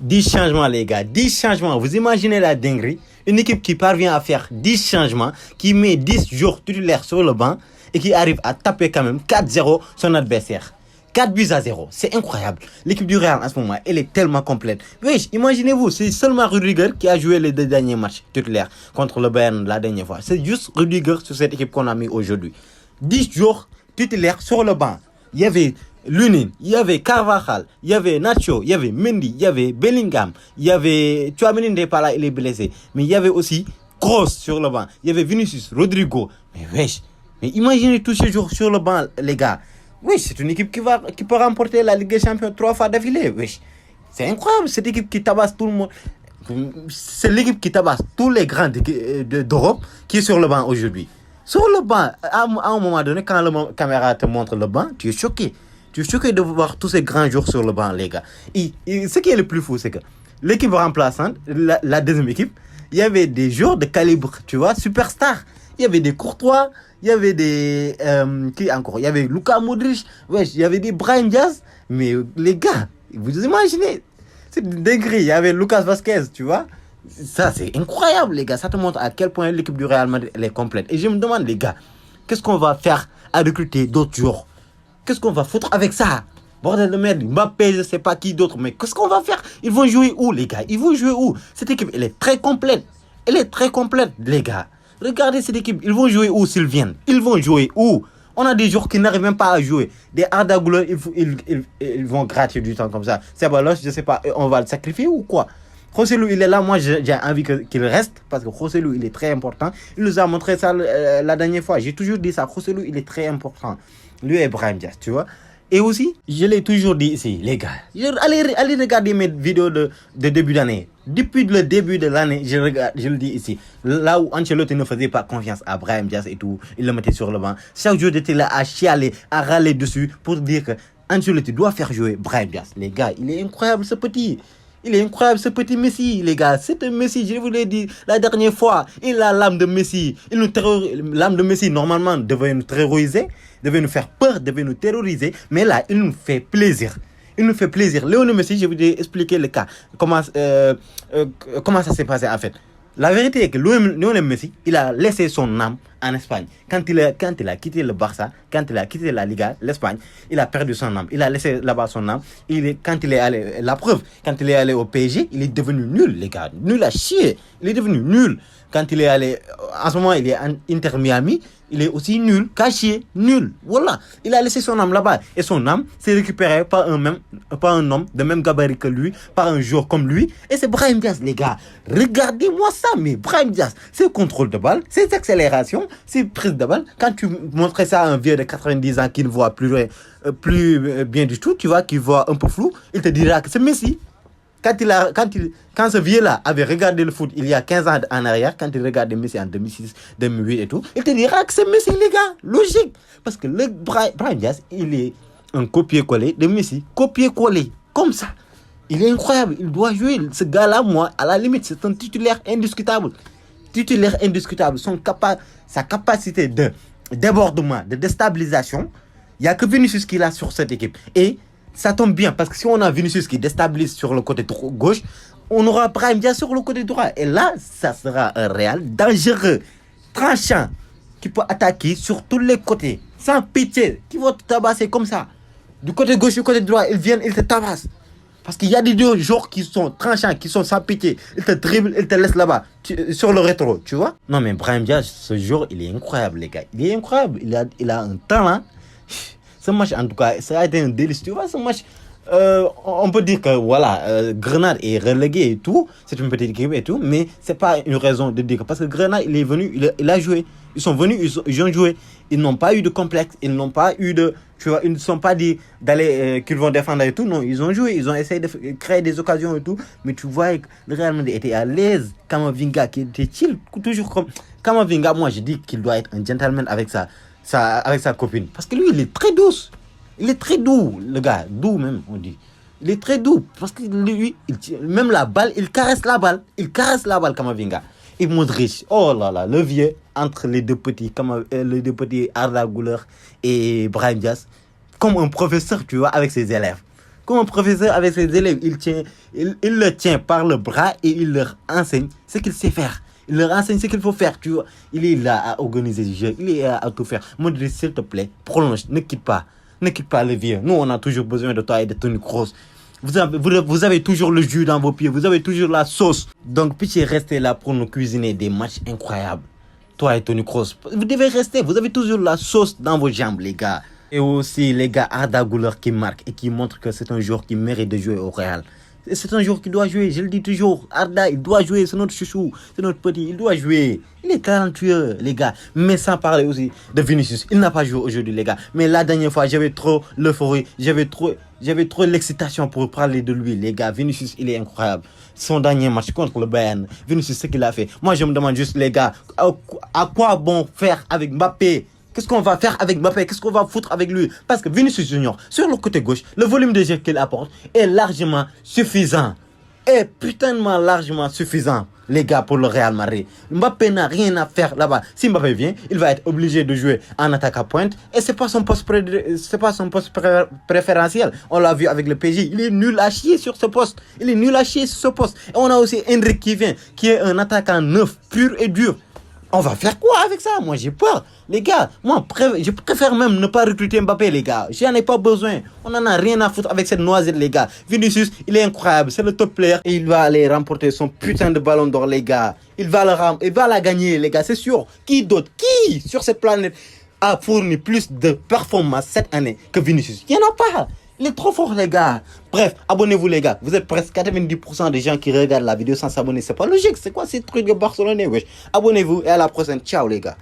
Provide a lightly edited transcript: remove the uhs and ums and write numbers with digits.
10 changements, les gars. 10 changements. Vous imaginez la dinguerie? Une équipe qui parvient à faire 10 changements, qui met 10 joueurs titulaires sur le banc et qui arrive à taper quand même 4-0 son adversaire. 4-0. C'est incroyable. L'équipe du Real en ce moment, elle est tellement complète. Oui, imaginez-vous, c'est seulement Rudiger qui a joué les 2 derniers matchs titulaires contre le Bayern la dernière fois. C'est juste Rudiger sur cette équipe qu'on a mis aujourd'hui. 10 joueurs titulaires sur le banc. Il y avait Lunin, il y avait Carvajal, il y avait Nacho, il y avait Mendy, il y avait Bellingham, il y avait Tchouaméni n'est pas là, il est blessé. Mais il y avait aussi Kroos sur le banc. Il y avait Vinicius, Rodrigo. Mais wesh, mais imaginez tous ces joueurs sur le banc, les gars. Oui, c'est une équipe qui peut remporter la Ligue des Champions 3 fois d'affilée. Oui, c'est incroyable, cette équipe qui tabasse tout le monde. C'est l'équipe qui tabasse tous les grands d'Europe qui est sur le banc aujourd'hui. Sur le banc, à un moment donné, quand la caméra te montre le banc, tu es choqué. Tu es choqué de voir tous ces grands joueurs sur le banc, les gars. Et ce qui est le plus fou, c'est que l'équipe remplaçante, la deuxième équipe, il y avait des joueurs de calibre, tu vois, superstars. Il y avait des Courtois, il y avait des... qui encore? Il y avait Luka Modric, ouais, il y avait des Brahim Diaz. Mais les gars, vous imaginez, c'est une dinguerie. Il y avait Lucas Vazquez, tu vois. Ça, c'est incroyable, les gars. Ça te montre à quel point l'équipe du Real Madrid elle est complète. Et je me demande, les gars, qu'est-ce qu'on va faire à recruter d'autres joueurs? Qu'est-ce qu'on va foutre avec ça? Bordel de merde, Mbappé, je sais pas qui d'autre, mais qu'est-ce qu'on va faire? Ils vont jouer où, les gars? Ils vont jouer où? Cette équipe, elle est très complète. Elle est très complète, les gars. Regardez cette équipe, ils vont jouer où s'ils viennent? Ils vont jouer où? On a des joueurs qui n'arrivent même pas à jouer. Des Arda Güler, ils vont gratter du temps comme ça. C'est bon, je sais pas, on va le sacrifier ou quoi? Joselu, il est là, moi j'ai envie qu'il reste parce que Joselu, il est très important. Il nous a montré ça la dernière fois. J'ai toujours dit ça, Joselu, il est très important. Lui et Brahim Diaz, tu vois. Et aussi, je l'ai toujours dit ici, les gars. Allez regarder mes vidéos de début d'année. Depuis le début de l'année, je le dis ici. Là où Ancelotti ne faisait pas confiance à Brahim Diaz et tout, il le mettait sur le banc. Chaque jour, j'étais là à chialer, à râler dessus pour dire que Ancelotti doit faire jouer Brahim Diaz. Les gars, il est incroyable ce petit. Il est incroyable ce petit Messi, les gars. C'est un Messi, je vous l'ai dit la dernière fois. Il a l'âme de Messi. L'âme de Messi, normalement, devait nous terroriser, devait nous faire peur, devait nous terroriser. Mais là, il nous fait plaisir. Il nous fait plaisir. Lionel Messi, je vous ai expliqué le cas. Comment ça s'est passé en fait. La vérité est que Lionel Messi, il a laissé son âme en Espagne. Quand il a quitté le Barça, quand il a quitté la Liga, l'Espagne, il a perdu son âme. Il a laissé là-bas son âme. Quand il est allé, la preuve, quand il est allé au PSG, il est devenu nul, les gars. Nul à chier. Il est devenu nul. Quand il est allé, en ce moment, il est en Inter Miami, il est aussi nul, caché, nul. Voilà. Il a laissé son âme là-bas. Et son âme s'est récupérée par un homme de même gabarit que lui, par un joueur comme lui. Et c'est Brahim Diaz, les gars. Regardez-moi ça, mais Brahim Diaz, c'est contrôle de balle, c'est accélération, c'est prise de balle. Quand tu montrais ça à un vieux de 90 ans qui ne voit plus bien du tout, tu vois, qui voit un peu flou, il te dira que c'est Messi. Quand ce vieux-là avait regardé le foot il y a 15 ans en arrière, quand il regardait Messi en 2006, 2008 et tout, il te dira que c'est Messi, les gars. Logique. Parce que le Brahim Diaz, il est un copier-coller de Messi. Copier-coller. Comme ça. Il est incroyable. Il doit jouer. Ce gars-là, moi, à la limite, c'est un titulaire indiscutable. Titulaire indiscutable. Sa capacité de débordement, de déstabilisation, il n'y a que Vinicius qui l'a sur cette équipe. Et ça tombe bien parce que si on a Vinicius qui déstabilise sur le côté gauche, on aura Brahim Diaz sur le côté droit. Et là, ça sera un Real dangereux, tranchant, qui peut attaquer sur tous les côtés, sans pitié, qui va te tabasser comme ça. Du côté gauche, du côté droit, ils viennent, ils te tabassent. Parce qu'il y a des joueurs qui sont tranchants, qui sont sans pitié. Ils te dribblent, ils te laissent là-bas, sur le rétro, tu vois. Non mais Brahim Diaz, ce jour, il est incroyable, les gars. Il est incroyable. Il a un talent. Ce match, en tout cas, ça a été un délice. Tu vois, ce match, on peut dire que voilà, Grenade est relégué et tout. C'est une petite équipe et tout. Mais c'est pas une raison de dire que. Parce que Grenade, il est venu, il a joué. Ils sont venus, ils ont joué. Ils n'ont pas eu de complexe. Ils n'ont pas eu de. Tu vois, ils ne sont pas dit d'aller, qu'ils vont défendre et tout. Non, ils ont joué. Ils ont essayé de créer des occasions et tout. Mais tu vois, le Real Madrid était à l'aise. Kamavinga qui était chill. Toujours comme. Kamavinga, moi, je dis qu'il doit être un gentleman avec avec sa copine. Parce que lui, il est très douce. Il est très doux, le gars. Doux même, on dit. Il est très doux. Parce que lui, même la balle, il caresse la balle. Il caresse la balle, Kamavinga. Et Modric, oh là là, le vieux, entre les deux petits Arda Güler et Brahim Diaz, comme un professeur, tu vois, avec ses élèves. Comme un professeur avec ses élèves, il le tient par le bras et il leur enseigne ce qu'il sait faire. Il leur enseigne ce qu'il faut faire, tu vois. Il est là à organiser du jeu, il est là à tout faire. Modric, s'il te plaît, prolonge, ne quitte pas. Ne quitte pas le vieux. Nous, on a toujours besoin de toi et de Toni Kroos. Vous avez toujours le jus dans vos pieds, vous avez toujours la sauce. Donc, pitié, restez là pour nous cuisiner des matchs incroyables. Toi et Toni Kroos, vous devez rester, vous avez toujours la sauce dans vos jambes, les gars. Et aussi, les gars, Arda Güler qui marque et qui montre que c'est un joueur qui mérite de jouer au Real. C'est un joueur qui doit jouer, je le dis toujours. Arda, il doit jouer, c'est notre chouchou, c'est notre petit, il doit jouer. Il est talentueux, les gars. Mais sans parler aussi de Vinicius. Il n'a pas joué aujourd'hui, les gars. Mais la dernière fois, j'avais trop l'euphorie, j'avais trop l'excitation pour parler de lui, les gars. Vinicius, il est incroyable. Son dernier match contre le Bayern, Vinicius, ce qu'il a fait. Moi, je me demande juste, les gars, à quoi bon faire avec Mbappé? Qu'est-ce qu'on va faire avec Mbappé? Qu'est-ce qu'on va foutre avec lui? Parce que Vinicius Junior, sur le côté gauche, le volume de jeu qu'il apporte est largement suffisant. Est putainement largement suffisant, les gars, pour le Real Madrid. Mbappé n'a rien à faire là-bas. Si Mbappé vient, il va être obligé de jouer en attaque à pointe. Et c'est pas son poste préférentiel. On l'a vu avec le PSG. Il est nul à chier sur ce poste. Il est nul à chier sur ce poste. Et on a aussi Endrick qui vient, qui est un attaquant neuf, pur et dur. On va faire quoi avec ça? Moi, j'ai peur. Les gars, je préfère même ne pas recruter Mbappé, les gars. J'en ai pas besoin. On n'en a rien à foutre avec cette noisette, les gars. Vinicius, il est incroyable. C'est le top player. Et il va aller remporter son putain de ballon d'or, les gars. Il va la gagner, les gars. C'est sûr. Qui d'autre? Qui sur cette planète a fourni plus de performances cette année que Vinicius? Il n'y en a pas. Il est trop fort, les gars. Bref, abonnez-vous, les gars. Vous êtes presque 90% des gens qui regardent la vidéo sans s'abonner. C'est pas logique. C'est quoi ces trucs de Barcelonais, wesh? Abonnez-vous et à la prochaine. Ciao, les gars.